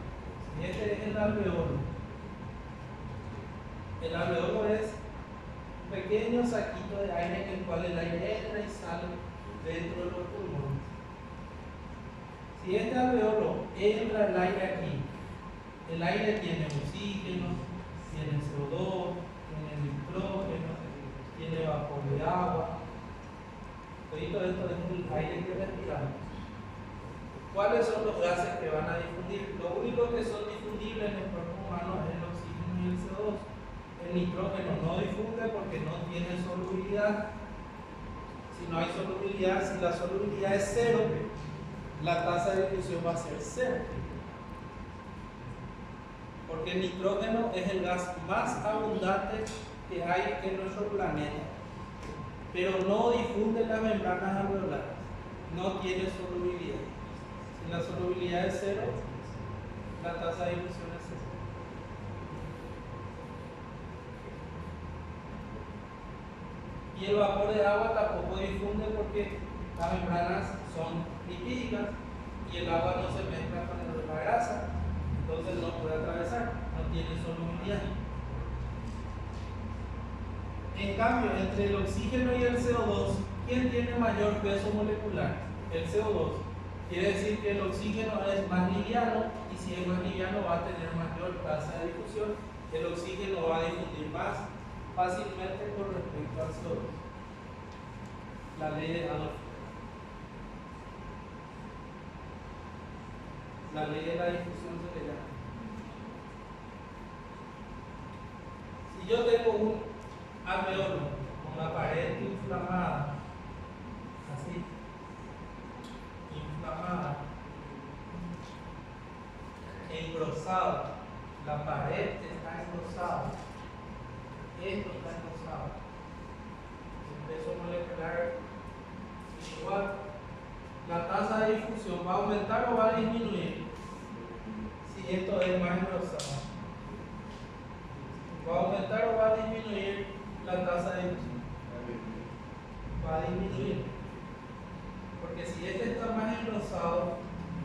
si este es el alveolo es un pequeño saquito de aire en el cual el aire entra y sale dentro de los pulmones. Si este alveolo entra el aire aquí, el aire tiene oxígeno, tiene CO2, tiene nitrógeno, tiene vapor de agua. Todo esto es el aire que respiramos. ¿Cuáles son los gases que van a difundir? Lo único que son difundibles en el cuerpo humano es el oxígeno y el CO2. El nitrógeno no difunde porque no tiene solubilidad. Si no hay solubilidad, si la solubilidad es cero, la tasa de difusión va a ser cero. Porque el nitrógeno es el gas más abundante que hay en nuestro planeta, pero no difunde las membranas alveolares, no tiene solubilidad. Si la solubilidad es cero, la tasa de difusión es cero. Y el vapor de agua tampoco difunde porque las membranas son lipídicas y el agua no se mezcla con la grasa, entonces no puede atravesar, no tiene solubilidad. En cambio, entre el oxígeno y el CO2, ¿quién tiene mayor peso molecular? El CO2. Quiere decir que el oxígeno es más liviano y si es más liviano va a tener mayor tasa de difusión. El oxígeno va a difundir más fácilmente con respecto al CO2. La ley de Adolphe. La ley de la difusión se le llama. Si yo tengo un alveolo con la pared inflamada, así, inflamada, engrosada, la pared está engrosada, esto está engrosado, el peso molecular es igual, la tasa de difusión va a aumentar o va a disminuir si esto es más engrosado. ¿Va a aumentar o va a disminuir la tasa de difusión? Va a disminuir. Porque si este está más engrosado,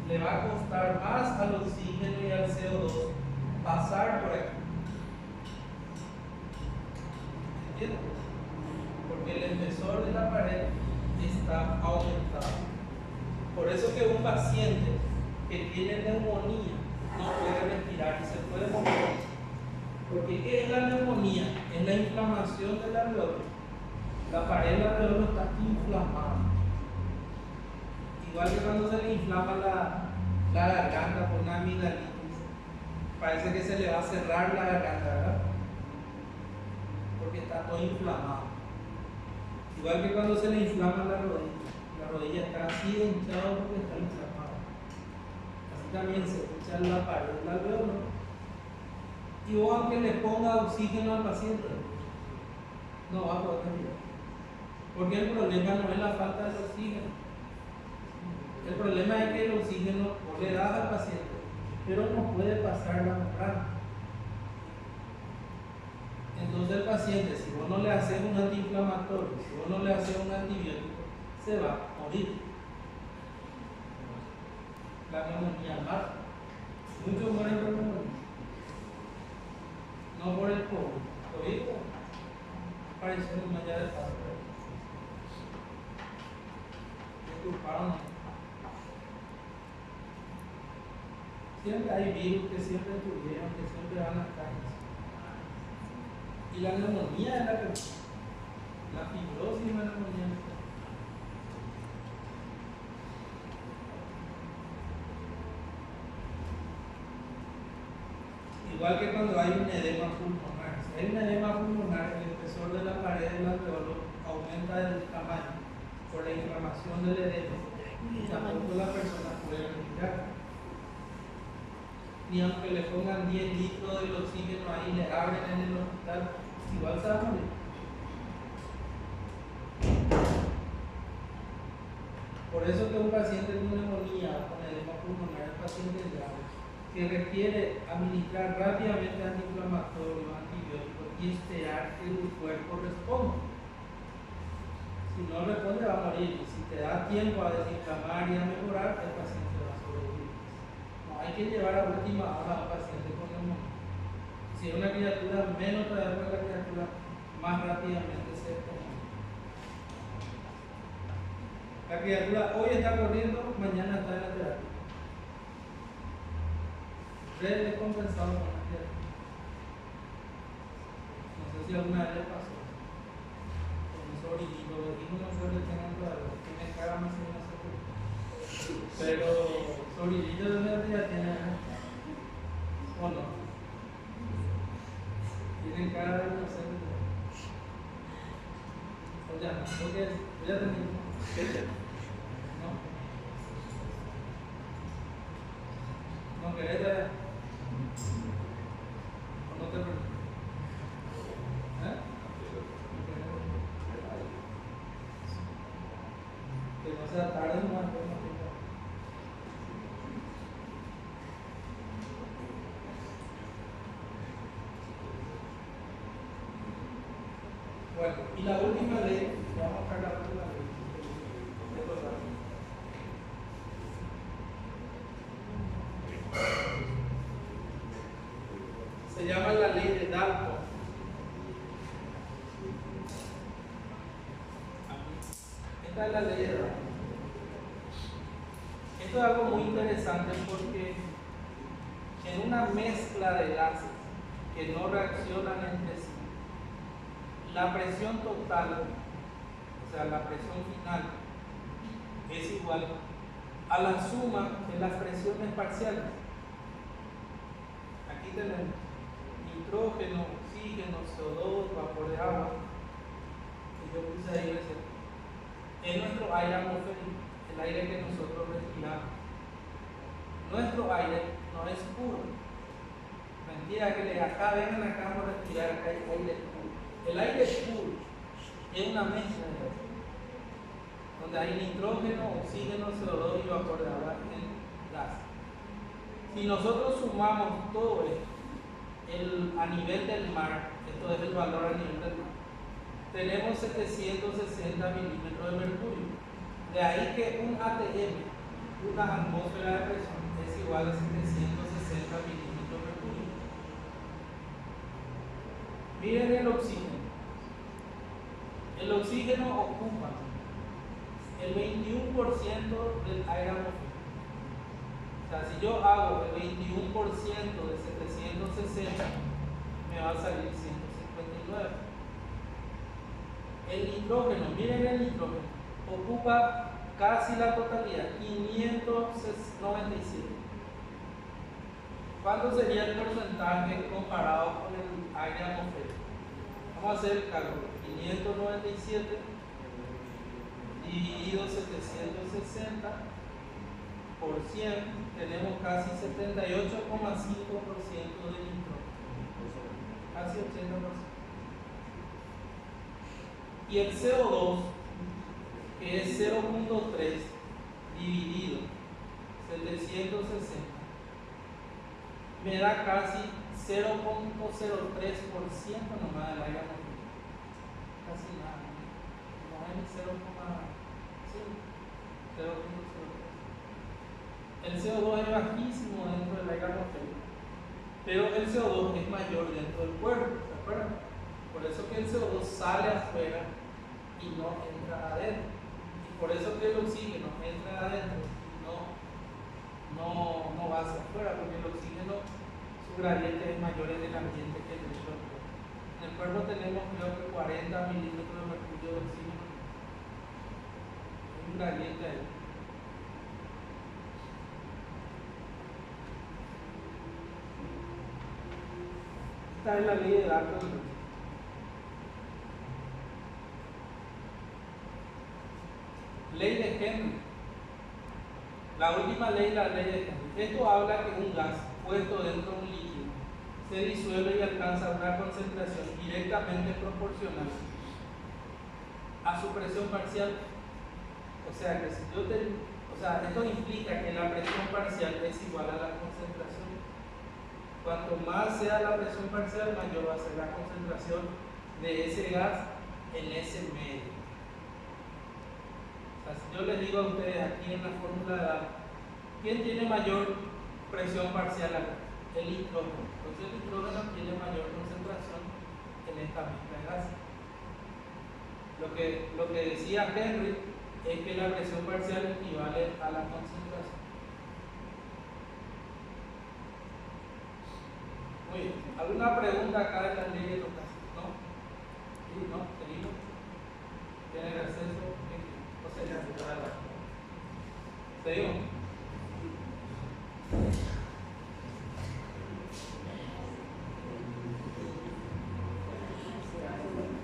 le va a costar más al oxígeno y al CO2 pasar por aquí. ¿Entiendes? Porque el espesor de la pared está aumentado. Por eso que un paciente que tiene neumonía no puede respirar y se puede morir. Porque ¿qué es la neumonía? Es la inflamación del alveolo. La pared del alveolo está inflamada. Igual que cuando se le inflama la garganta por una amigdalitis, parece que se le va a cerrar la garganta, ¿verdad? Porque está todo inflamado. Igual que cuando se le inflama la rodilla está así de hinchado porque está inflamada. Así también se hincha la pared del alveolo. Y vos, aunque le ponga oxígeno al paciente, no va a poder respirar. Porque el problema no es la falta de oxígeno. El problema es que el oxígeno vos le das al paciente, pero no puede pasar la membrana. Entonces el paciente, si vos no le haces un antiinflamatorio, si vos no le haces un antibiótico, se va a morir. La neumonía mata. Muchos mueren por neumonía. No por el COVID. Apareció en Maya de Paz. Disculparon. Siempre hay virus que siempre tuvieron, que siempre van a estar. Y la neumonía es la fibrosis de la neumonía. Igual que cuando hay un edema pulmonar. Si hay un edema pulmonar, el espesor de la pared del alveolo aumenta el tamaño por la inflamación del edema. Y tampoco la persona puede respirar. Ni aunque le pongan 10 litros de oxígeno ahí, le abren en el hospital, igual se va a morir. Por eso que un paciente con neumonía o con edema pulmonar es paciente grave, que requiere administrar rápidamente antiinflamatorios, antibióticos y esperar que el cuerpo responda. Si no responde va a morir, y si te da tiempo a desinflamar y a mejorar, el paciente va a sobrevivir. No hay que llevar a última hora a un paciente con neumonía. Si es una criatura menos, todavía la criatura más rápidamente se descompone. La criatura hoy está corriendo, mañana está en la terapia. Descompensado con la criatura. No sé si alguna vez le pasó. Con un sobrinito, le dijo no sé de tengan todavía, tiene cara más o menos seguro. Pero sobrinito de una ya tiene, o no. Tienen cara de no sé. O ya no, porque ya tenemos. No. No querés ya. ¿O no te preocupes? Que no sea tarde más. Bueno, y la última ley, vamos a buscar la última ley. Se llama la ley de Dalton. Esta es la ley de Dalton. Esto es algo muy interesante porque en una mezcla de gases que no reaccionan entre sí, la presión total, o sea, la presión final, es igual a la suma de las presiones parciales. Aquí tenemos nitrógeno, oxígeno, CO2, vapor de agua, y yo puse ahí es nuestro aire atmosférico, el aire que nosotros respiramos. Nuestro aire no es puro. Mentira que acá vengan acá a respirar, acá hay aire puro. El aire puro es una mezcla de eso, donde hay nitrógeno, oxígeno, CO2 y vapor de agua en gas. Si nosotros sumamos todo esto a nivel del mar, esto es el valor a nivel del mar, tenemos 760 milímetros de mercurio. De ahí que un ATM, una atmósfera de presión, es igual a 760 milímetros de mercurio. Miren el oxígeno. El oxígeno ocupa el 21% del aire atmosférico. sea, si yo hago el 21% de 760, me va a salir 159. El nitrógeno, miren el nitrógeno, ocupa casi la totalidad, 597. ¿Cuánto sería el porcentaje comparado con el aire atmosférico? Vamos a hacer el cálculo. 597 dividido 760 por 100, tenemos casi 78,5% de nitrógeno. Casi 80%. Y el CO2, que es 0.3 dividido 760, me da casi 0.03% nomás del aire atmosférico. Casi nada. No es 0.5, 0.03. El CO2 es bajísimo dentro del aire atmosférico, pero el CO2 es mayor dentro del cuerpo, ¿se acuerdan? Por eso que el CO2 sale afuera y no entra adentro. Y por eso que el oxígeno entra adentro y no va hacia afuera, porque el oxígeno, su gradiente es mayor en el ambiente que el resto del cuerpo. En el cuerpo tenemos creo que 40 milímetros de mercurio de oxígeno. Hay un gradiente ahí. Esta es la ley de Dalton. Ley de Henry. La última ley, la ley de Henry. Esto habla que un gas puesto dentro de un líquido se disuelve y alcanza una concentración directamente proporcional a su presión parcial. O sea que si yo esto implica que la presión parcial es igual a la concentración. Cuanto más sea la presión parcial, mayor va a ser la concentración de ese gas en ese medio. O sea, si yo les digo a ustedes aquí en la fórmula de Dalton, ¿quién tiene mayor presión parcial acá? El nitrógeno. Entonces el nitrógeno tiene mayor concentración en esta mezcla de gases. Lo que decía Henry es que la presión parcial equivale a la concentración. Muy bien. ¿Alguna pregunta acá de la ley de los gases? ¿No? ¿Sí? ¿No? ¿Seguimos? ¿Tienen acceso? O sea, ya, seguimos.